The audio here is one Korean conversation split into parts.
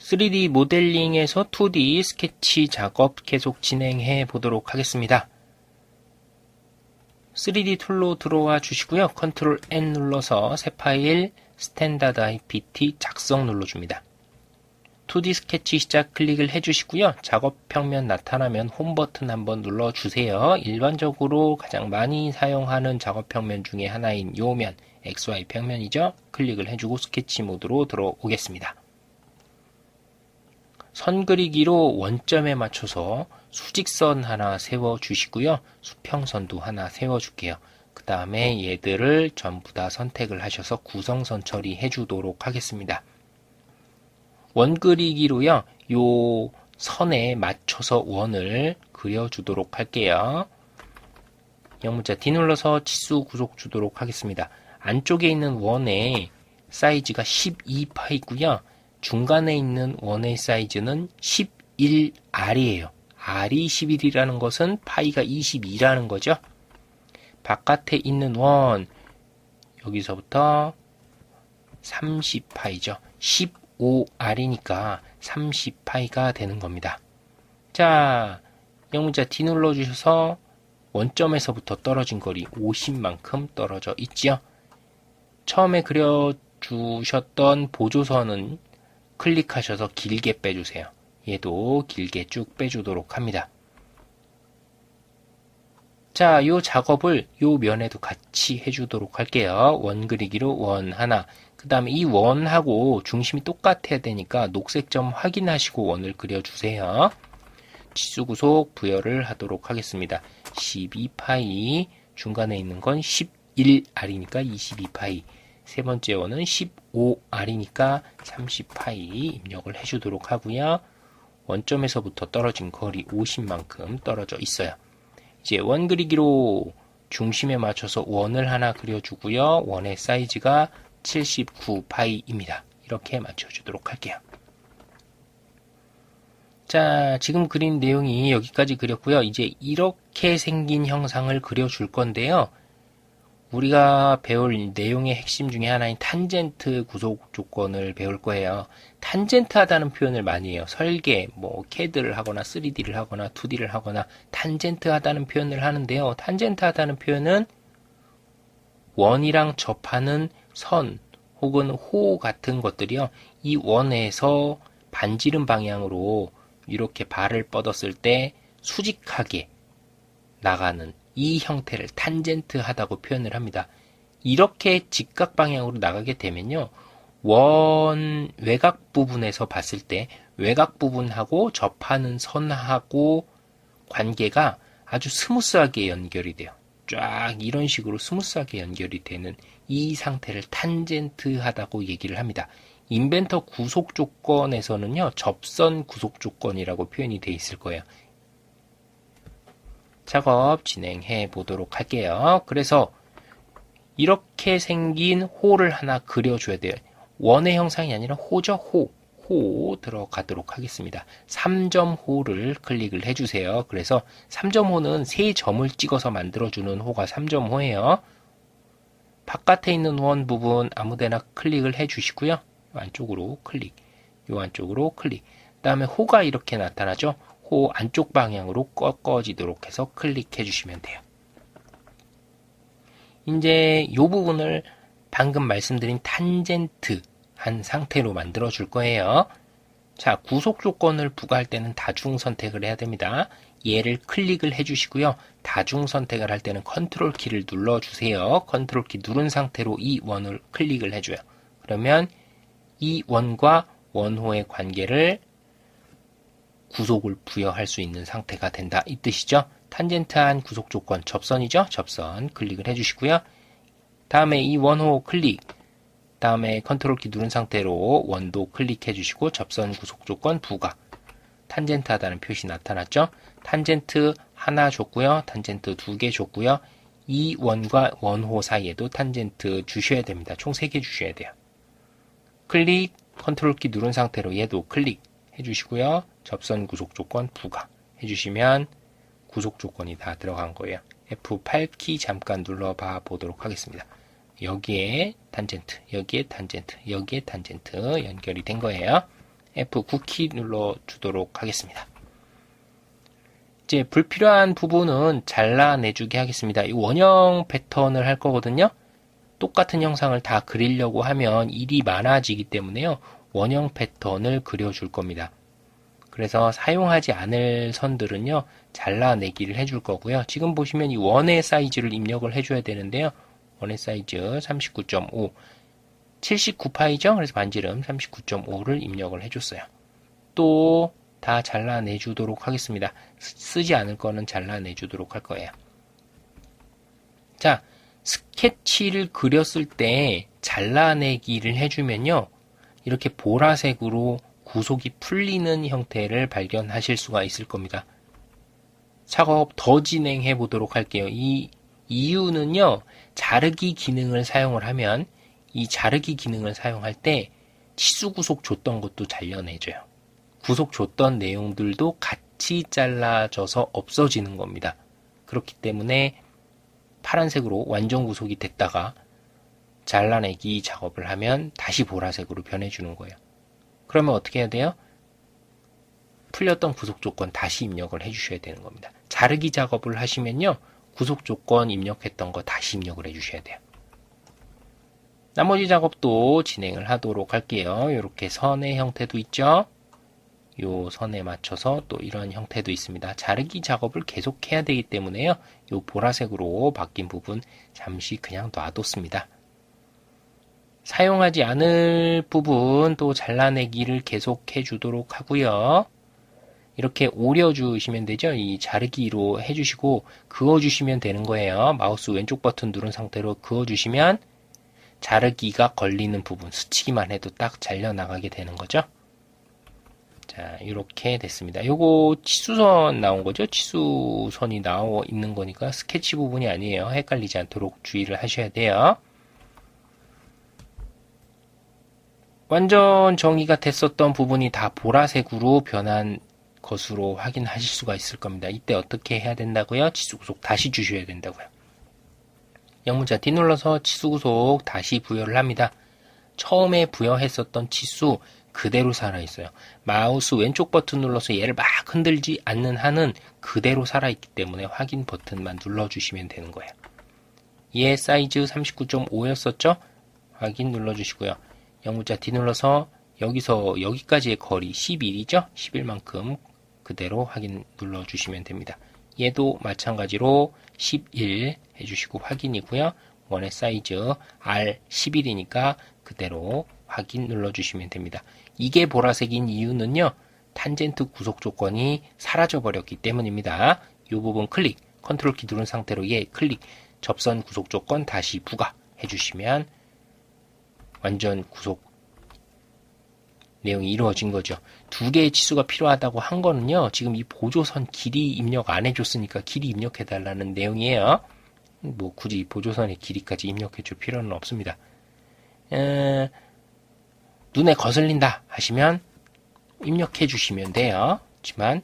3D 모델링에서 2D 스케치 작업 계속 진행해 보도록 하겠습니다. 3D 툴로 들어와 주시고요. 컨트롤 N 눌러서 새 파일 스탠다드 IPT 작성 눌러줍니다. 2D 스케치 시작 클릭을 해주시고요. 작업 평면 나타나면 홈 버튼 한번 눌러주세요. 일반적으로 가장 많이 사용하는 작업 평면 중에 하나인 요 면, XY 평면이죠. 클릭을 해주고 스케치 모드로 들어오겠습니다. 선 그리기로 원점에 맞춰서 수직선 하나 세워주시고요. 수평선도 하나 세워줄게요. 그 다음에 얘들을 전부 다 선택을 하셔서 구성선 처리해 주도록 하겠습니다. 원 그리기로요. 요 선에 맞춰서 원을 그려주도록 할게요. 영문자 D 눌러서 치수 구속 주도록 하겠습니다. 안쪽에 있는 원의 사이즈가 12파이고요. 중간에 있는 원의 사이즈는 11R이에요. R이 11이라는 것은 파이가 22라는 거죠. 바깥에 있는 원, 여기서부터 30파이죠. 15R이니까 30파이가 되는 겁니다. 자, 영문자 D 눌러주셔서 원점에서부터 떨어진 거리 50만큼 떨어져 있죠. 처음에 그려주셨던 보조선은 클릭하셔서 길게 빼주세요. 얘도 길게 쭉 빼주도록 합니다. 자, 요 작업을 요 면에도 같이 해주도록 할게요. 원 그리기로 원 하나. 그 다음에 이 원하고 중심이 똑같아야 되니까 녹색점 확인하시고 원을 그려주세요. 치수 구속 부여를 하도록 하겠습니다. 12파이, 중간에 있는 건 11R이니까 22파이. 세 번째 원은 15R이니까 30파이 입력을 해주도록 하고요. 원점에서부터 떨어진 거리 50만큼 떨어져 있어요. 이제 원 그리기로 중심에 맞춰서 원을 하나 그려주고요. 원의 사이즈가 79파이입니다. 이렇게 맞춰주도록 할게요. 자, 지금 그린 내용이 여기까지 그렸고요. 이제 이렇게 생긴 형상을 그려줄 건데요. 우리가 배울 내용의 핵심 중에 하나인 탄젠트 구속 조건을 배울 거예요. 탄젠트 하다는 표현을 많이 해요. 설계, CAD를 하거나 3D를 하거나 2D를 하거나 탄젠트 하다는 표현을 하는데요. 탄젠트 하다는 표현은 원이랑 접하는 선 혹은 호 같은 것들이요. 이 원에서 반지름 방향으로 이렇게 발을 뻗었을 때 수직하게 나가는 이 형태를 탄젠트 하다고 표현을 합니다. 이렇게 직각 방향으로 나가게 되면요. 원 외곽 부분에서 봤을 때 외곽 부분하고 접하는 선하고 관계가 아주 스무스하게 연결이 돼요. 쫙 이런 식으로 스무스하게 연결이 되는 이 상태를 탄젠트 하다고 얘기를 합니다. 인벤터 구속 조건에서는요. 접선 구속 조건이라고 표현이 되어 있을 거예요. 작업 진행해 보도록 할게요. 그래서 이렇게 생긴 호를 하나 그려줘야 돼요. 원의 형상이 아니라 호죠. 호 들어가도록 하겠습니다. 3점 호를 클릭을 해주세요. 그래서 3점 호는 3점을 찍어서 만들어주는 호가 3점 호예요. 바깥에 있는 원 부분 아무데나 클릭을 해주시고요. 안쪽으로 클릭, 요 안쪽으로 클릭. 그 다음에 호가 이렇게 나타나죠. 호 안쪽 방향으로 꺾어지도록 해서 클릭해 주시면 돼요. 이제 이 부분을 방금 말씀드린 탄젠트 한 상태로 만들어 줄 거예요. 자, 구속 조건을 부과할 때는 다중 선택을 해야 됩니다. 얘를 클릭을 해 주시고요. 다중 선택을 할 때는 컨트롤 키를 눌러 주세요. 컨트롤 키 누른 상태로 이 원을 클릭을 해줘요. 그러면 이 원과 원호의 관계를 구속을 부여할 수 있는 상태가 된다 이 뜻이죠. 탄젠트한 구속 조건 접선이죠. 접선 클릭을 해주시고요. 다음에 이 원호 클릭, 다음에 컨트롤 키 누른 상태로 원도 클릭해 주시고 접선 구속 조건 부과. 탄젠트 하다는 표시 나타났죠. 탄젠트 하나 줬고요. 탄젠트 2개 줬고요. 이 원과 원호 사이에도 탄젠트 주셔야 됩니다. 총 3개 주셔야 돼요. 클릭, 컨트롤 키 누른 상태로 얘도 클릭 해주시고요. 접선 구속 조건 부과 해주시면 구속 조건이 다 들어간 거예요. F8키 잠깐 눌러봐 보도록 하겠습니다. 여기에 탄젠트, 여기에 탄젠트, 여기에 탄젠트 연결이 된 거예요. F9키 눌러주도록 하겠습니다. 이제 불필요한 부분은 잘라내주게 하겠습니다. 이 원형 패턴을 할 거거든요. 똑같은 형상을 다 그리려고 하면 일이 많아지기 때문에요. 원형 패턴을 그려줄 겁니다. 그래서 사용하지 않을 선들은요. 잘라내기를 해줄 거고요. 지금 보시면 이 원의 사이즈를 입력을 해줘야 되는데요. 원의 사이즈 39.5 79파이죠? 그래서 반지름 39.5를 입력을 해줬어요. 또 다 잘라내주도록 하겠습니다. 쓰지 않을 거는 잘라내주도록 할 거예요. 자, 스케치를 그렸을 때 잘라내기를 해주면요. 이렇게 보라색으로 구속이 풀리는 형태를 발견하실 수가 있을 겁니다. 작업 더 진행해 보도록 할게요. 이 이유는요. 자르기 기능을 사용을 하면 이 자르기 기능을 사용할 때 치수 구속 줬던 것도 잘려내줘요. 구속 줬던 내용들도 같이 잘라져서 없어지는 겁니다. 그렇기 때문에 파란색으로 완전 구속이 됐다가 잘라내기 작업을 하면 다시 보라색으로 변해주는 거예요. 그러면 어떻게 해야 돼요? 풀렸던 구속 조건 다시 입력을 해주셔야 되는 겁니다. 자르기 작업을 하시면요. 구속 조건 입력했던 거 다시 입력을 해주셔야 돼요. 나머지 작업도 진행을 하도록 할게요. 이렇게 선의 형태도 있죠. 요 선에 맞춰서 또 이런 형태도 있습니다. 자르기 작업을 계속 해야 되기 때문에요. 요 보라색으로 바뀐 부분 잠시 그냥 놔뒀습니다. 사용하지 않을 부분 또 잘라내기를 계속 해주도록 하고요. 이렇게 오려주시면 되죠. 이 자르기로 해주시고 그어주시면 되는 거예요. 마우스 왼쪽 버튼 누른 상태로 그어주시면 자르기가 걸리는 부분 스치기만 해도 딱 잘려나가게 되는 거죠. 자, 이렇게 됐습니다. 요거 치수선 나온 거죠. 치수선이 나와 있는 거니까 스케치 부분이 아니에요. 헷갈리지 않도록 주의를 하셔야 돼요. 완전 정의가 됐었던 부분이 다 보라색으로 변한 것으로 확인하실 수가 있을 겁니다. 이때 어떻게 해야 된다고요? 치수 구속 다시 주셔야 된다고요. 영문자 D 눌러서 치수 구속 다시 부여를 합니다. 처음에 부여했었던 치수 그대로 살아있어요. 마우스 왼쪽 버튼 눌러서 얘를 막 흔들지 않는 한은 그대로 살아있기 때문에 확인 버튼만 눌러주시면 되는 거예요. 얘 사이즈 39.5였었죠? 확인 눌러주시고요. 영문자 D 눌러서 여기서 여기까지의 거리 11이죠? 11만큼 그대로 확인 눌러주시면 됩니다. 얘도 마찬가지로 11 해주시고 확인이고요. 원의 사이즈 R11이니까 그대로 확인 눌러주시면 됩니다. 이게 보라색인 이유는요. 탄젠트 구속 조건이 사라져 버렸기 때문입니다. 이 부분 클릭, 컨트롤 키 누른 상태로 얘 클릭, 접선 구속 조건 다시 부과 해주시면 완전 구속 내용이 이루어진 거죠. 두 개의 치수가 필요하다고 한 거는요. 지금 이 보조선 길이 입력 안 해줬으니까 길이 입력해달라는 내용이에요. 뭐 굳이 보조선의 길이까지 입력해 줄 필요는 없습니다. 눈에 거슬린다 하시면 입력해 주시면 돼요. 하지만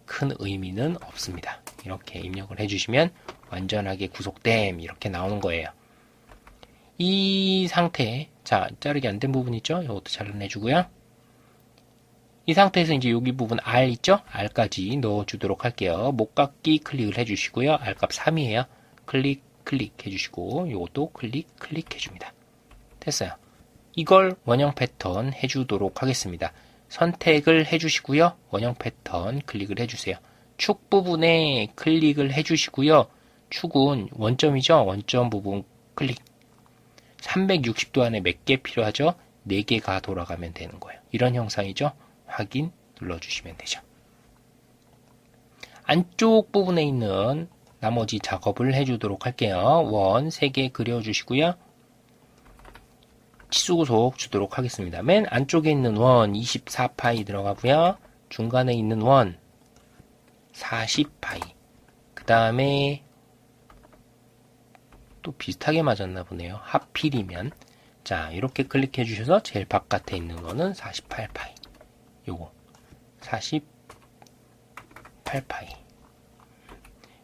큰 의미는 없습니다. 이렇게 입력을 해주시면 완전하게 구속됨 이렇게 나오는 거예요. 이 상태, 자 자르기 안 된 부분 있죠? 이것도 잘라내주고요. 이 상태에서 이제 여기 부분 R 있죠? R까지 넣어주도록 할게요. 목깎기 클릭을 해주시고요. R값 3이에요. 클릭 해주시고 이것도 클릭 해줍니다. 됐어요. 이걸 원형 패턴 해주도록 하겠습니다. 선택을 해주시고요. 원형 패턴 클릭을 해주세요. 축 부분에 클릭을 해주시고요. 축은 원점이죠. 원점 부분 클릭. 360도 안에 몇 개 필요하죠? 4개가 돌아가면 되는 거예요. 이런 형상이죠. 확인 눌러주시면 되죠. 안쪽 부분에 있는 나머지 작업을 해주도록 할게요. 원 3개 그려주시고요. 치수 구속 주도록 하겠습니다. 맨 안쪽에 있는 원 24파이 들어가고요. 중간에 있는 원 40파이. 그 다음에 또 비슷하게 맞았나 보네요. 하필이면. 자, 이렇게 클릭해 주셔서 제일 바깥에 있는 거는 48파이. 요거 48파이.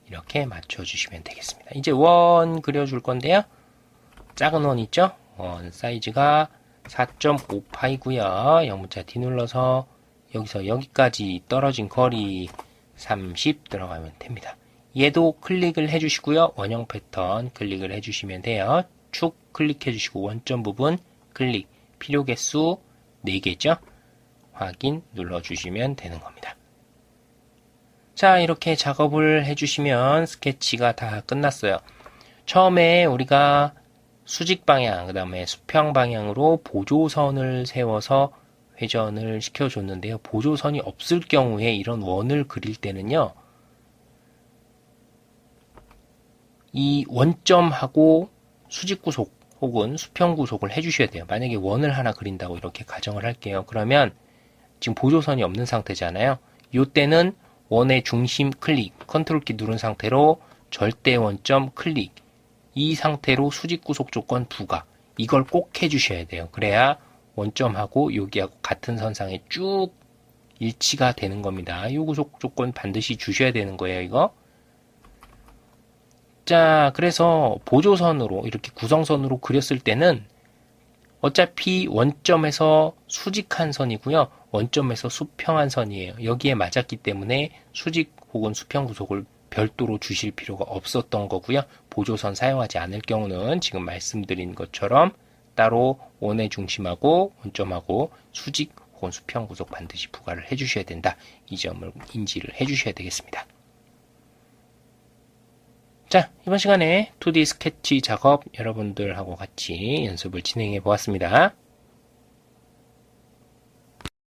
이렇게 맞춰주시면 되겠습니다. 이제 원 그려줄 건데요. 작은 원 있죠? 원 사이즈가 4.5파이고요. 영문자 D 눌러서 여기서 여기까지 떨어진 거리 30 들어가면 됩니다. 얘도 클릭을 해주시고요. 원형 패턴 클릭을 해주시면 돼요. 축 클릭해주시고 원점 부분 클릭, 필요 개수 4개죠. 확인 눌러주시면 되는 겁니다. 자, 이렇게 작업을 해주시면 스케치가 다 끝났어요. 처음에 우리가 수직 방향, 그 다음에 수평 방향으로 보조선을 세워서 회전을 시켜줬는데요. 보조선이 없을 경우에 이런 원을 그릴 때는요. 이 원점하고 수직구속 혹은 수평구속을 해주셔야 돼요. 만약에 원을 하나 그린다고 이렇게 가정을 할게요. 그러면 지금 보조선이 없는 상태잖아요. 이때는 원의 중심 클릭, 컨트롤 키 누른 상태로 절대 원점 클릭, 이 상태로 수직구속 조건 부과, 이걸 꼭 해주셔야 돼요. 그래야 원점하고 여기하고 같은 선상에 쭉 일치가 되는 겁니다. 이 구속 조건 반드시 주셔야 되는 거예요, 이거. 자, 그래서 보조선으로 이렇게 구성선으로 그렸을 때는 어차피 원점에서 수직한 선이고요. 원점에서 수평한 선이에요. 여기에 맞았기 때문에 수직 혹은 수평 구속을 별도로 주실 필요가 없었던 거고요. 보조선 사용하지 않을 경우는 지금 말씀드린 것처럼 따로 원의 중심하고 원점하고 수직 혹은 수평 구속 반드시 부과를 해주셔야 된다. 이 점을 인지를 해주셔야 되겠습니다. 자, 이번 시간에 2D 스케치 작업 여러분들하고 같이 연습을 진행해 보았습니다.